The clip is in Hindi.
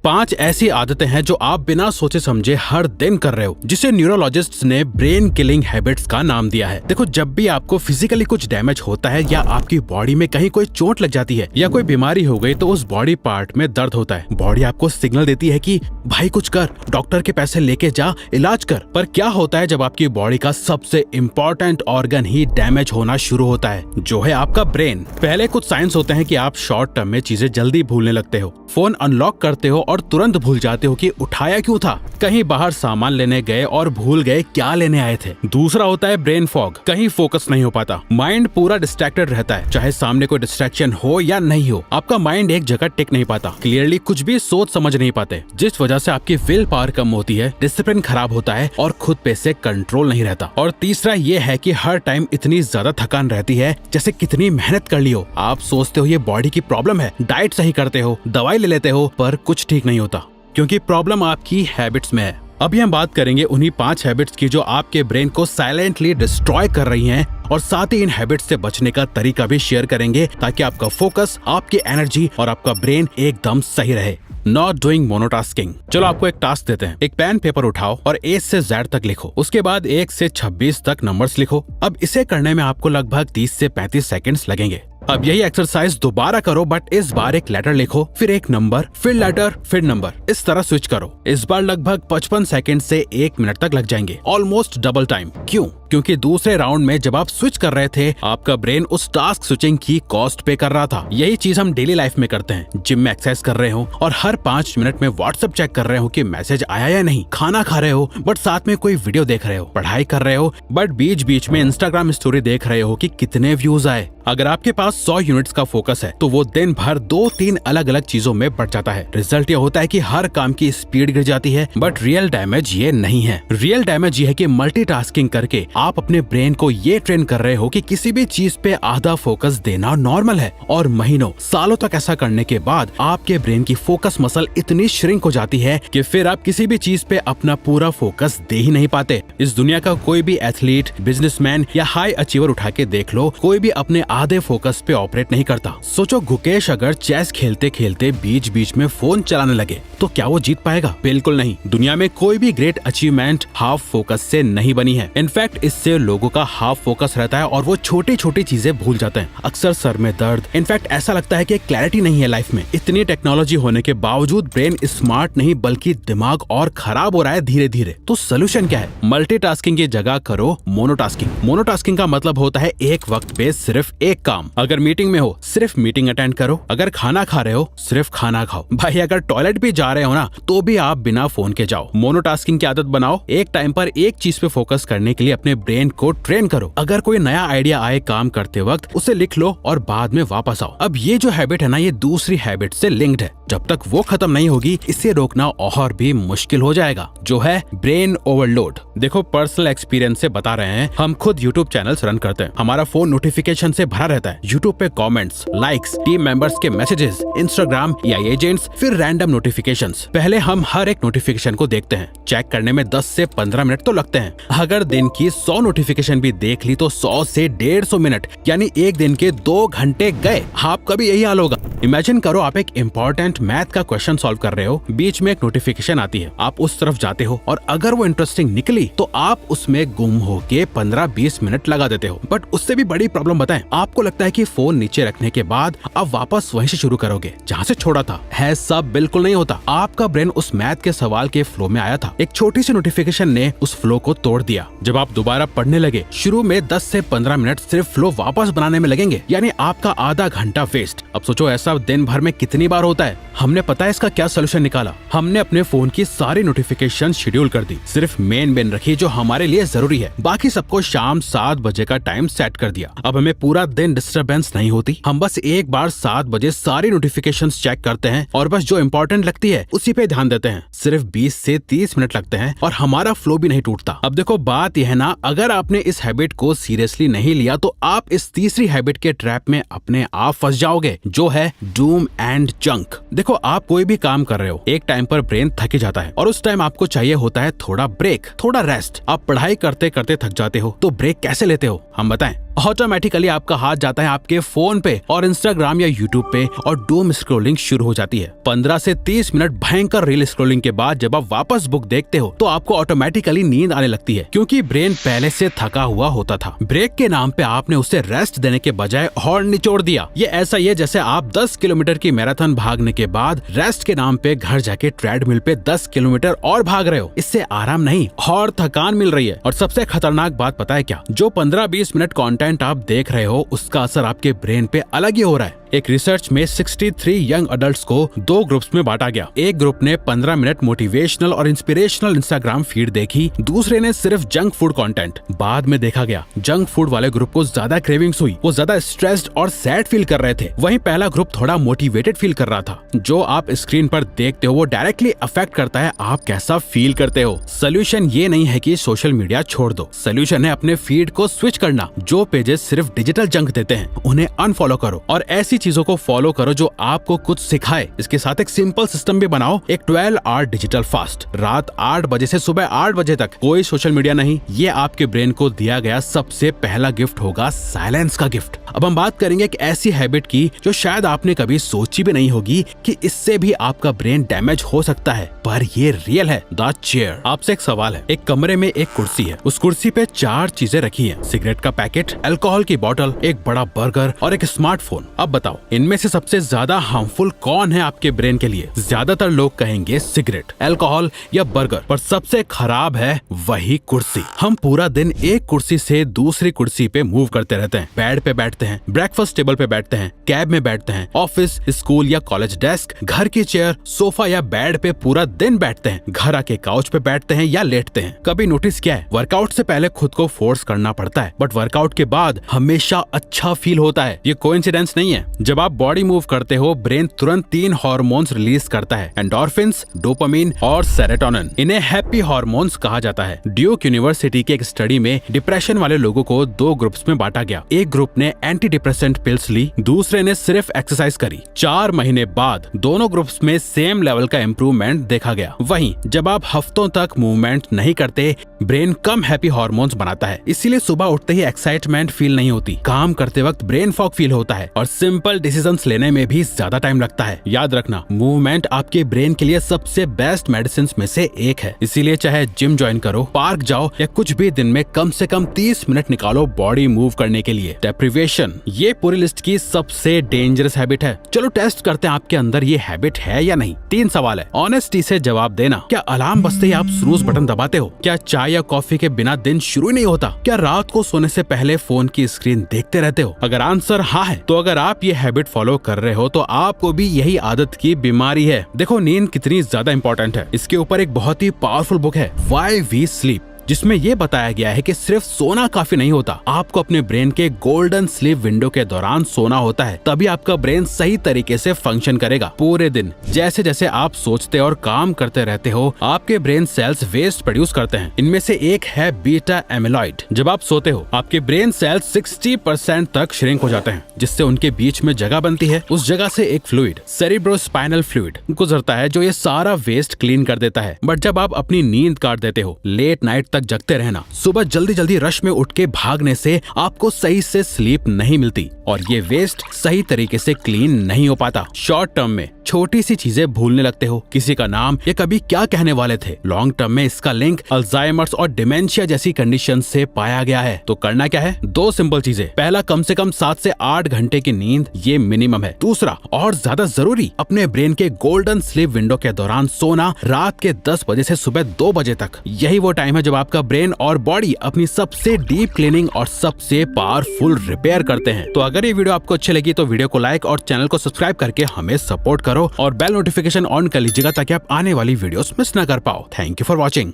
5 ऐसी आदतें हैं जो आप बिना सोचे समझे हर दिन कर रहे हो, जिसे न्यूरोलॉजिस्ट्स ने ब्रेन किलिंग हैबिट्स का नाम दिया है। देखो, जब भी आपको फिजिकली कुछ डैमेज होता है या आपकी बॉडी में कहीं कोई चोट लग जाती है या कोई बीमारी हो गई तो उस बॉडी पार्ट में दर्द होता है। बॉडी आपको सिग्नल देती है कि भाई कुछ कर, डॉक्टर के पैसे लेके जा, इलाज कर। पर क्या होता है जब आपकी बॉडी का सबसे इम्पोर्टेंट ऑर्गन ही डैमेज होना शुरू होता है, जो है आपका ब्रेन। पहले कुछ साइंस होते हैं कि आप शॉर्ट टर्म में चीजें जल्दी भूलने लगते हो, फोन अनलॉक करते हो और तुरंत भूल जाते हो कि उठाया क्यों था, कहीं बाहर सामान लेने गए और भूल गए क्या लेने आए थे। दूसरा होता है ब्रेन फॉग, कहीं फोकस नहीं हो पाता, माइंड पूरा डिस्ट्रैक्टेड रहता है, चाहे सामने कोई डिस्ट्रैक्शन हो या नहीं हो, आपका माइंड एक जगह टिक नहीं पाता, क्लियरली कुछ भी सोच समझ नहीं पाते, जिस वजह से आपकी विल पावर कम होती है, डिसिप्लिन खराब होता है और खुद पे से कंट्रोल नहीं रहता। और तीसरा ये है कि हर टाइम इतनी ज्यादा थकान रहती है जैसे कितनी मेहनत कर ली हो। आप सोचते हो ये बॉडी की प्रॉब्लम है, डाइट सही करते हो, दवाई ले लेते हो, पर कुछ ठीक नहीं होता, क्योंकि प्रॉब्लम आपकी हैबिट्स में है। अभी हम बात करेंगे उन्हीं 5 हैबिट्स की जो आपके ब्रेन को साइलेंटली डिस्ट्रॉय कर रही हैं, और साथ ही इन हैबिट्स से बचने का तरीका भी शेयर करेंगे ताकि आपका फोकस, आपकी एनर्जी और आपका ब्रेन एकदम सही रहे। Not doing monotasking. चलो आपको एक टास्क देते हैं, एक पेन पेपर उठाओ और A से Z तक लिखो, उसके बाद 1 से 26 तक नंबर्स लिखो। अब इसे करने में आपको लगभग 30 से 35 सेकंड्स लगेंगे। अब यही एक्सरसाइज दोबारा करो, बट इस बार एक लेटर लिखो, फिर एक नंबर, फिर लेटर, फिर नंबर, इस तरह स्विच करो। इस बार लगभग 55 सेकंड से 1 मिनट तक लग जाएंगे, ऑलमोस्ट डबल टाइम। क्यों? क्योंकि दूसरे राउंड में जब आप स्विच कर रहे थे, आपका ब्रेन उस टास्क स्विचिंग की कॉस्ट पे कर रहा था। यही चीज हम डेली लाइफ में करते हैं। जिम में एक्सरसाइज कर रहे हो और हर 5 मिनट में व्हाट्सएप चेक कर रहे हो कि मैसेज आया या नहीं, खाना खा रहे हो बट साथ में कोई वीडियो देख रहे हो, पढ़ाई कर रहे हो बट बीच बीच में इंस्टाग्राम स्टोरी देख रहे हो कि कितने व्यूज आए। अगर आपके पास 100 यूनिट्स का फोकस है तो वो दिन भर 2-3 अलग अलग चीजों में बढ़ जाता है। रिजल्ट ये होता है कि हर काम की स्पीड गिर जाती है, बट रियल डैमेज ये नहीं है। रियल डैमेज ये है कि मल्टीटास्किंग करके आप अपने ब्रेन को ये ट्रेन कर रहे हो कि किसी भी चीज पे आधा फोकस देना नॉर्मल है, और महीनों सालों तक ऐसा करने के बाद आपके ब्रेन की फोकस मसल इतनी श्रिंक हो जाती है कि फिर आप किसी भी चीज पे अपना पूरा फोकस दे ही नहीं पाते। इस दुनिया का कोई भी एथलीट, बिजनेसमैन या हाई अचीवर उठा के देख लो, कोई भी अपने आधे फोकस पे ऑपरेट नहीं करता। सोचो, गुकेश अगर चेस खेलते खेलते बीच बीच में फोन चलाने लगे तो क्या वो जीत पाएगा? बिल्कुल नहीं। दुनिया में कोई भी ग्रेट अचीवमेंट हाफ फोकस से नहीं बनी है। इनफैक्ट इससे लोगों का हाफ फोकस रहता है और वो छोटी छोटी चीजें भूल जाते हैं। अक्सर सर में दर्द, इनफैक्ट ऐसा लगता है कि क्लैरिटी नहीं है लाइफ में। इतनी टेक्नोलॉजी होने के बावजूद ब्रेन स्मार्ट नहीं बल्कि दिमाग और खराब हो रहा है धीरे धीरे। तो सोल्यूशन क्या है? मल्टीटास्किंग की जगह करो मोनोटास्किंग। मोनोटास्किंग का मतलब होता है एक वक्त पे सिर्फ एक काम। अगर मीटिंग में हो, सिर्फ मीटिंग अटेंड करो। अगर खाना खा रहे हो, सिर्फ खाना खाओ। भाई अगर टॉयलेट भी जा रहे हो ना, तो भी आप बिना फोन के जाओ। मोनोटास्किंग की आदत बनाओ। एक टाइम पर एक चीज पे फोकस करने के लिए अपने ब्रेन को ट्रेन करो। अगर कोई नया आइडिया आए काम करते वक्त, उसे लिख लो और बाद में वापस आओ। अब ये जो हैबिट है ना, ये दूसरी हैबिट से लिंक्ड है। जब तक वो खत्म नहीं होगी, इसे रोकना और भी मुश्किल हो जाएगा, जो है ब्रेन ओवरलोड। देखो, पर्सनल एक्सपीरियंस से बता रहे हैं, हम खुद यूट्यूब चैनल्स रन करते हैं। हमारा फोन नोटिफिकेशन से भरा रहता है। यूट्यूब पे कमेंट्स, लाइक्स, टीम मेंबर्स के मैसेजेस, इंस्टाग्राम या एजेंट्स, फिर रैंडम नोटिफिकेशंस। पहले हम हर एक नोटिफिकेशन को देखते हैं। चेक करने में 10 से 15 मिनट तो लगते हैं। अगर दिन की 100 नोटिफिकेशन भी देख ली तो 100 से 150 मिनट, यानी एक दिन के 2 घंटे गए। आपका भी यही हाल होगा। इमेजिन करो, आप एक इम्पोर्टेंट मैथ का क्वेश्चन सॉल्व कर रहे हो, बीच में एक नोटिफिकेशन आती है, आप उस तरफ जाते हो और अगर वो इंटरेस्टिंग निकली तो आप उसमें गुम होके 15-20 मिनट लगा देते हो। बट उससे भी बड़ी प्रॉब्लम बताएं, आपको लगता है कि फोन नीचे रखने के बाद आप वापस वहीं से शुरू करोगे जहाँ से छोड़ा था। ऐसा बिल्कुल नहीं होता। आपका ब्रेन उस मैथ के सवाल के फ्लो में आया था। एक छोटी सी नोटिफिकेशन ने उस फ्लो को तोड़ दिया। जब आप दोबारा पढ़ने लगे, शुरू में 10 से 15 मिनट सिर्फ फ्लो वापस बनाने में लगेंगे, यानी आपका आधा घंटा वेस्ट। अब सोचो, ऐसा दिन भर में कितनी बार होता है। हमने पता है इसका क्या सोल्यूशन निकाला? हमने अपने फोन की सारी नोटिफिकेशन शेड्यूल कर दी। सिर्फ मेन रखी जो हमारे लिए जरूरी है, बाकी सबको शाम 7 बजे का टाइम सेट कर दिया। अब हमें पूरा दिन डिस्टर्बेंस नहीं होती। हम बस एक बार 7 बजे सारी नोटिफिकेशंस चेक करते हैं और बस जो इम्पोर्टेंट लगती है उसी पे ध्यान देते हैं। सिर्फ 20 से 30 मिनट लगते हैं और हमारा फ्लो भी नहीं टूटता। अब देखो, बात यह है ना, अगर आपने इस हैबिट को सीरियसली नहीं लिया तो आप इस तीसरी हैबिट के ट्रैप में अपने आप फंस जाओगे, जो है डूम एंड जंक। देखो, आप कोई भी काम कर रहे हो, एक टाइम पर ब्रेन थक जाता है और उस टाइम आपको चाहिए होता है थोड़ा ब्रेक, थोड़ा रेस्ट। आप पढ़ाई करते करते थक जाते हो तो ब्रेक कैसे लेते हो? हम बताएं। ऑटोमेटिकली आपका हाथ जाता है आपके फोन पे और इंस्टाग्राम या यूट्यूब पे और डूम स्क्रॉलिंग शुरू हो जाती है। 15 से 30 मिनट भयंकर रील स्क्रॉलिंग के बाद जब आप वापस बुक देखते हो तो आपको ऑटोमेटिकली नींद आने लगती है, क्योंकि ब्रेन पहले से थका हुआ होता था। ब्रेक के नाम पे आपने उसे रेस्ट देने के बजाय और निचोड़ दिया। ये ऐसा ही है जैसे आप 10 किलोमीटर की मैराथन भागने के बाद रेस्ट के नाम पे घर जाके ट्रेडमिल पे 10 किलोमीटर और भाग रहे हो। इससे आराम नहीं और थकान मिल रही है। और सबसे खतरनाक बात पता है क्या? जो 15-20 मिनट कंटेंट आप देख रहे हो उसका असर आपके ब्रेन पे अलग ही हो रहा है। एक रिसर्च में 63 यंग अडल्ट्स को 2 ग्रुप्स में बांटा गया। एक ग्रुप ने 15 मिनट मोटिवेशनल और इंस्पिरेशनल इंस्टाग्राम फीड देखी, दूसरे ने सिर्फ जंक फूड कंटेंट। बाद में देखा गया जंक फूड वाले ग्रुप को ज्यादा क्रेविंग्स हुई, वो ज्यादा स्ट्रेस्ड और सैड फील कर रहे थे। वहीं पहला ग्रुप थोड़ा मोटिवेटेड फील कर रहा था। जो आप स्क्रीन पर देखते हो वो डायरेक्टली अफेक्ट करता है आप कैसा फील करते हो। सोल्यूशन ये नहीं है कि सोशल मीडिया छोड़ दो, सोल्यूशन है अपने फीड को स्विच करना। जो पेजेस सिर्फ डिजिटल जंक देते हैं उन्हें अनफॉलो करो और ऐसी चीजों को फॉलो करो जो आपको कुछ सिखाए। इसके साथ एक सिंपल सिस्टम भी बनाओ, एक 12 आवर डिजिटल फास्ट। रात 8 बजे से सुबह 8 बजे तक कोई सोशल मीडिया नहीं। ये आपके ब्रेन को दिया गया सबसे पहला गिफ्ट होगा, साइलेंस का गिफ्ट। अब हम बात करेंगे एक ऐसी हैबिट की जो शायद आपने कभी सोची भी नहीं होगी कि इससे भी आपका ब्रेन डैमेज हो सकता है, पर ये रियल है। The chair. आपसे एक सवाल है, एक कमरे में एक कुर्सी है, उस कुर्सी पे 4 चीजें रखी हैं, सिगरेट का पैकेट, अल्कोहल की बोतल, एक बड़ा बर्गर और एक स्मार्टफोन। अब बताओ इनमें से सबसे ज्यादा हार्मफुल कौन है आपके ब्रेन के लिए? ज्यादातर लोग कहेंगे सिगरेट, अल्कोहल या बर्गर, पर सबसे खराब है वही कुर्सी। हम पूरा दिन एक कुर्सी से दूसरी कुर्सी पे मूव करते रहते हैं, बेड पे बैठते हैं, ब्रेकफास्ट टेबल पे बैठते हैं, कैब में बैठते हैं, ऑफिस, स्कूल या कॉलेज डेस्क, घर की चेयर, सोफा या बेड पे पूरा दिन बैठते हैं, घर आके काउच पे बैठते हैं या लेटते हैं। कभी नोटिस किया है, वर्कआउट से पहले खुद को फोर्स करना पड़ता है, बट वर्कआउट के बाद हमेशा अच्छा फील होता है। ये कोइंसिडेंस नहीं है। जब आप बॉडी मूव करते हो ब्रेन तुरंत 3 हार्मोन्स रिलीज करता है, एंडोर्फिन्स, डोपामिन और सेरोटोनिन। इन्हें हैप्पी हार्मोन्स कहा जाता है। ड्यूक यूनिवर्सिटी के एक स्टडी में डिप्रेशन वाले लोगों को 2 ग्रुप्स में बांटा गया। एक ग्रुप ने एंटी डिप्रेसेंट पिल्स ली, दूसरे ने सिर्फ एक्सरसाइज करी। 4 महीने बाद दोनों ग्रुप्स में सेम लेवल का इम्प्रूवमेंट देखा गया। वहीं जब आप हफ्तों तक मूवमेंट नहीं करते, ब्रेन कम हैप्पी हार्मोन्स बनाता है, इसीलिए सुबह उठते ही एक्साइटमेंट फील नहीं होती, काम करते वक्त ब्रेन फॉग फील होता है और सिंपल डिसीजंस लेने में भी ज्यादा टाइम लगता है। याद रखना, मूवमेंट आपके ब्रेन के लिए सबसे बेस्ट मेडिसिन में से एक है। इसीलिए चाहे जिम ज्वाइन करो, पार्क जाओ या कुछ भी दिन में कम से कम 30 मिनट निकालो बॉडी मूव करने के लिए। डेप्रिवेशन ये पूरी लिस्ट की सबसे डेंजरस हैबिट है। चलो टेस्ट करते हैं आपके अंदर ये हैबिट है या नहीं। 3 सवाल है, ऑनेस्टी से जवाब देना। क्या अलार्म बजते ही आप स्नूज बटन दबाते हो? क्या चाय या कॉफी के बिना दिन शुरू नहीं होता? क्या रात को सोने से पहले फोन की स्क्रीन देखते रहते हो? अगर आंसर हाँ है तो अगर आप ये हैबिट फॉलो कर रहे हो तो आपको भी यही आदत की बीमारी है। देखो नींद कितनी ज्यादा इंपॉर्टेंट है, इसके ऊपर एक बहुत ही पावरफुल बुक है, व्हाई वी स्लीप, जिसमें ये बताया गया है कि सिर्फ सोना काफी नहीं होता, आपको अपने ब्रेन के गोल्डन स्लीप विंडो के दौरान सोना होता है, तभी आपका ब्रेन सही तरीके से फंक्शन करेगा। पूरे दिन जैसे जैसे आप सोचते और काम करते रहते हो, आपके ब्रेन सेल्स वेस्ट प्रोड्यूस करते हैं। इनमें से एक है बीटा एमिलॉइड। जब आप सोते हो आपके ब्रेन सेल्स 60% तक श्रिंक हो जाते हैं, जिससे उनके बीच में जगह बनती है। उस जगह से एक फ्लूइड, सेरिब्रोस्पाइनल फ्लूइड, गुजरता है जो ये सारा वेस्ट क्लीन कर देता है। बट जब आप अपनी नींद काट देते हो, लेट नाइट तक जगते रहना, सुबह जल्दी जल्दी रश में उठ के भागने से आपको सही से स्लीप नहीं मिलती और ये वेस्ट सही तरीके से क्लीन नहीं हो पाता। शॉर्ट टर्म में छोटी सी चीजें भूलने लगते हो, किसी का नाम या कभी क्या कहने वाले थे। लॉन्ग टर्म में इसका लिंक अल्जाइमर्स और डिमेंशिया जैसी कंडीशन से पाया गया है। तो करना क्या है? 2 सिंपल चीजें। पहला, कम से कम 7 से 8 घंटे की नींद, ये मिनिमम है। दूसरा और ज्यादा जरूरी, अपने ब्रेन के गोल्डन स्लीप विंडो के दौरान सोना, रात के 10 बजे से सुबह 2 बजे तक। यही वो टाइम है जब आपका ब्रेन और बॉडी अपनी सबसे डीप क्लीनिंग और सबसे पावरफुल रिपेयर करते हैं। तो अगर ये वीडियो आपको अच्छी लगी तो वीडियो को लाइक और चैनल को सब्सक्राइब करके हमें सपोर्ट करो और बेल नोटिफिकेशन ऑन कर लीजिएगा ताकि आप आने वाली वीडियोस मिस ना कर पाओ। Thank you for watching.